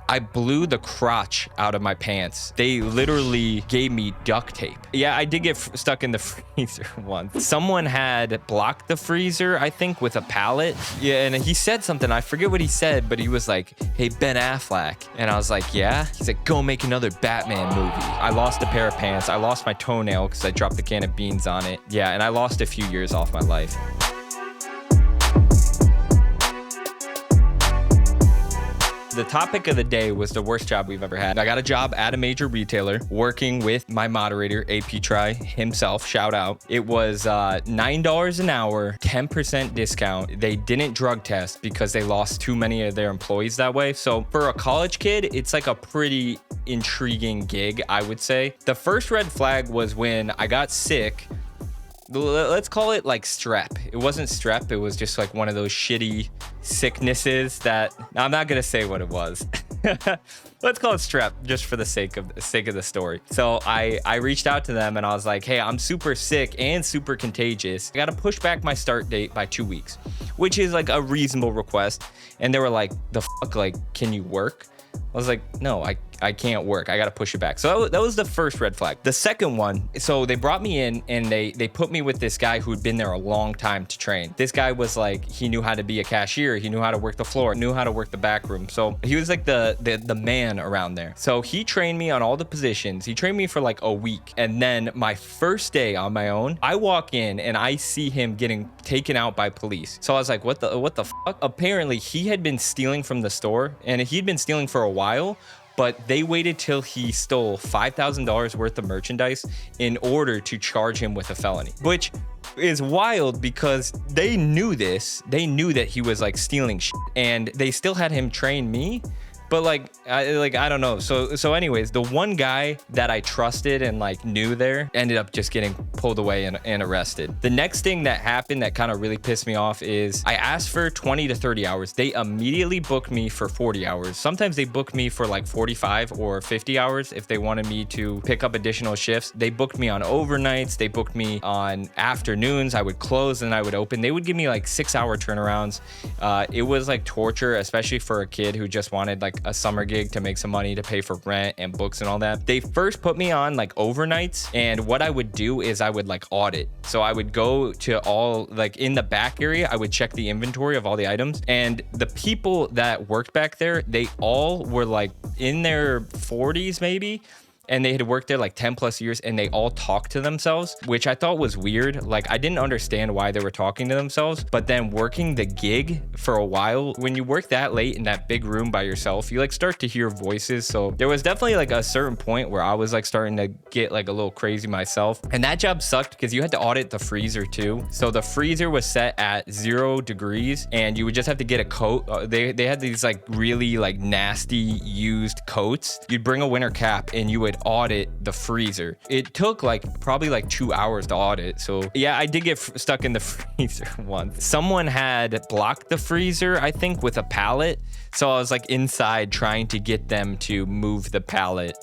I blew the crotch out of my pants. They literally gave me duct tape. Yeah, I did get stuck in the freezer once. Someone had blocked the freezer, I think, with a pallet. Yeah, and he said something. I forget what he said, but he was like, hey, Ben Affleck. And I was like, yeah? He's like, go make another Batman movie. I lost a pair of pants. I lost my toenail because I dropped the can of beans on it. Yeah, and I lost a few years off my life. The topic of the day was the worst job we've ever had. I got a job at a major retailer working with my moderator, AP Try himself, shout out. It was $9 an hour, 10% discount. They didn't drug test because they lost too many of their employees that way. So for a college kid, it's like a pretty intriguing gig, I would say. The first red flag was when I got sick. Let's call it like strep. It wasn't strep. It was just like one of those shitty sicknesses that I'm not going to say what it was. Let's call it strep just for the sake of the story. So I reached out to them and I was like, hey, I'm super sick and super contagious. I got to push back my start date by 2 weeks, which is like a reasonable request. And they were like, the fuck, like, can you work? I was like, no, I can't work. I got to push it back. So that was the first red flag. The second one, so they brought me in and they put me with this guy who'd been there a long time to train. This guy was like, he knew how to be a cashier. He knew how to work the floor, knew how to work the back room. So he was like the man around there. So he trained me on all the positions. He trained me for like a week. And then my first day on my own, I walk in and I see him getting taken out by police. So I was like, what the fuck? Apparently he had been stealing from the store and he'd been stealing for a while, but they waited till he stole $5,000 worth of merchandise in order to charge him with a felony, which is wild because they knew this. They knew that he was like stealing shit and they still had him train me. But I don't know. So anyways, the one guy that I trusted and like knew there ended up just getting pulled away and arrested. The next thing that happened that kind of really pissed me off is I asked for 20 to 30 hours. They immediately booked me for 40 hours. Sometimes they booked me for like 45 or 50 hours if they wanted me to pick up additional shifts. They booked me on overnights. They booked me on afternoons. I would close and I would open. They would give me like 6-hour turnarounds. It was like torture, especially for a kid who just wanted like a summer gig to make some money to pay for rent and books and all that. They first put me on like overnights, and what I would do is I would like audit. So I would go to all like in the back area, I would check the inventory of all the items, and the people that worked back there, they all were like in their 40s maybe. And they had worked there like 10 plus years and they all talked to themselves, which I thought was weird. Like I didn't understand why they were talking to themselves, but then working the gig for a while, when you work that late in that big room by yourself, you like start to hear voices. So there was definitely like a certain point where I was like starting to get like a little crazy myself. And that job sucked because you had to audit the freezer too. So the freezer was set at 0 degrees and you would just have to get a coat. They had these like really like nasty used coats. You'd bring a winter cap and you would audit the freezer. It took like probably like 2 hours to audit. So yeah, I did get stuck in the freezer once. Someone had blocked the freezer, I think, with a pallet. So I was like inside trying to get them to move the pallet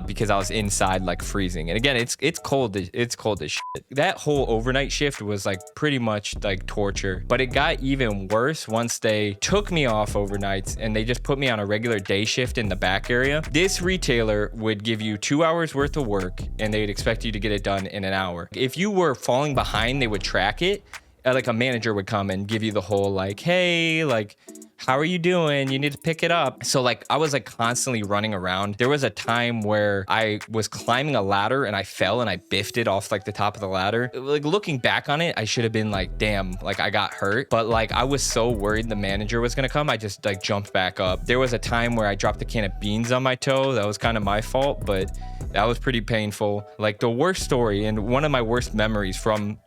because I was inside like freezing. And again, it's cold. It's cold as shit. That whole overnight shift was like pretty much like torture, but it got even worse once they took me off overnights and they just put me on a regular day shift in the back area. This retailer would give you 2 hours worth of work and they'd expect you to get it done in an hour. If you were falling behind, they would track it. Like a manager would come and give you the whole like, hey, like, how are you doing? You need to pick it up. So like I was like constantly running around. There was a time where I was climbing a ladder and I fell and I biffed it off like the top of the ladder. Like looking back on it, I should have been like, damn, like I got hurt. But like I was so worried the manager was gonna come, I just like jumped back up. There was a time where I dropped a can of beans on my toe. That was kind of my fault, but that was pretty painful. Like the worst story and one of my worst memories from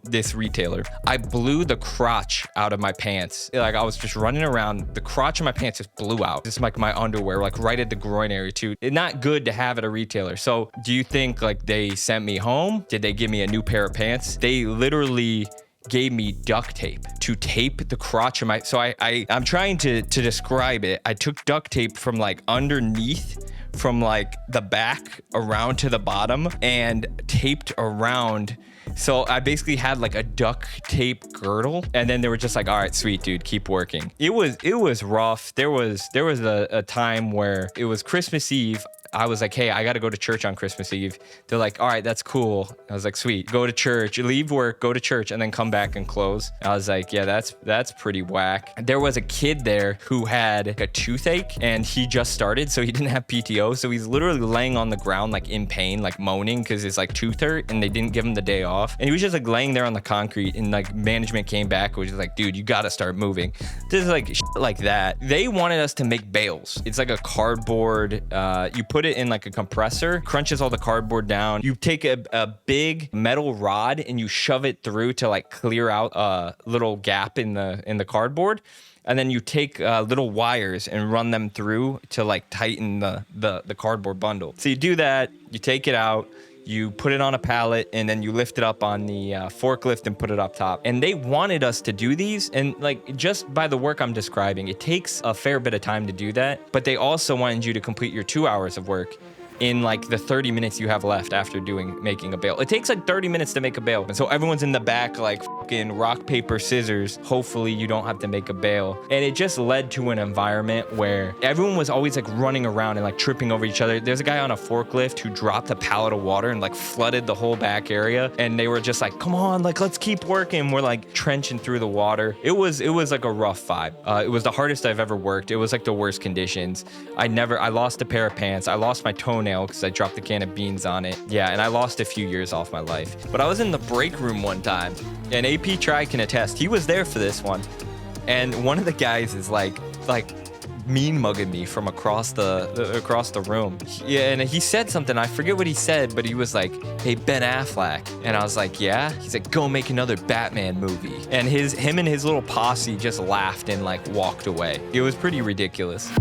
this retailer, I blew the crotch out of my pants. Like I was just running around, the crotch of my pants just blew out. Just like my underwear, like right at the groin area too. It's not good to have at a retailer. So do you think like they sent me home? Did they give me a new pair of pants? They literally gave me duct tape to tape the crotch of my, so I'm trying to describe it. I took duct tape from like underneath, from like the back around to the bottom, and taped around. So I basically had like a duct tape girdle, and then they were just like, all right, sweet dude, keep working. It was rough. There was a time where it was Christmas Eve. I was like, hey, I got to go to church on Christmas Eve. They're like, all right, that's cool. I was like, sweet. Go to church, leave work, go to church, and then come back and close. I was like, yeah, that's pretty whack. There was a kid there who had like a toothache, and he just started, so he didn't have PTO. So he's literally laying on the ground, like in pain, like moaning because his like tooth hurt, and they didn't give him the day off. And he was just like laying there on the concrete, and like management came back, was just like, dude, you got to start moving. This is like shit like that. They wanted us to make bales. It's like a cardboard, you put it in like a compressor, crunches all the cardboard down. You take a big metal rod and you shove it through to like clear out a little gap in the cardboard. And then you take little wires and run them through to like tighten the cardboard bundle. So you do that, you take it out, you put it on a pallet, and then you lift it up on the forklift and put it up top. And they wanted us to do these, and like just by the work I'm describing, it takes a fair bit of time to do that. But they also wanted you to complete your 2 hours of work in like the 30 minutes you have left after making a bale. It takes like 30 minutes to make a bale. And so everyone's in the back like fucking rock, paper, scissors. Hopefully you don't have to make a bale. And it just led to an environment where everyone was always like running around and like tripping over each other. There's a guy on a forklift who dropped a pallet of water and like flooded the whole back area. And they were just like, come on, like let's keep working. We're like trenching through the water. It was like a rough vibe. It was the hardest I've ever worked. It was like the worst conditions. I lost a pair of pants. I lost my toenail because I dropped a can of beans on it. Yeah, and I lost a few years off my life. But I was in the break room one time, and AP Tri can attest. He was there for this one. And one of the guys is like mean mugging me from across the room. Yeah, and he said something. I forget what he said, but he was like, "Hey, Ben Affleck," and I was like, "Yeah." He's like, "Go make another Batman movie." And him and his little posse just laughed and like walked away. It was pretty ridiculous.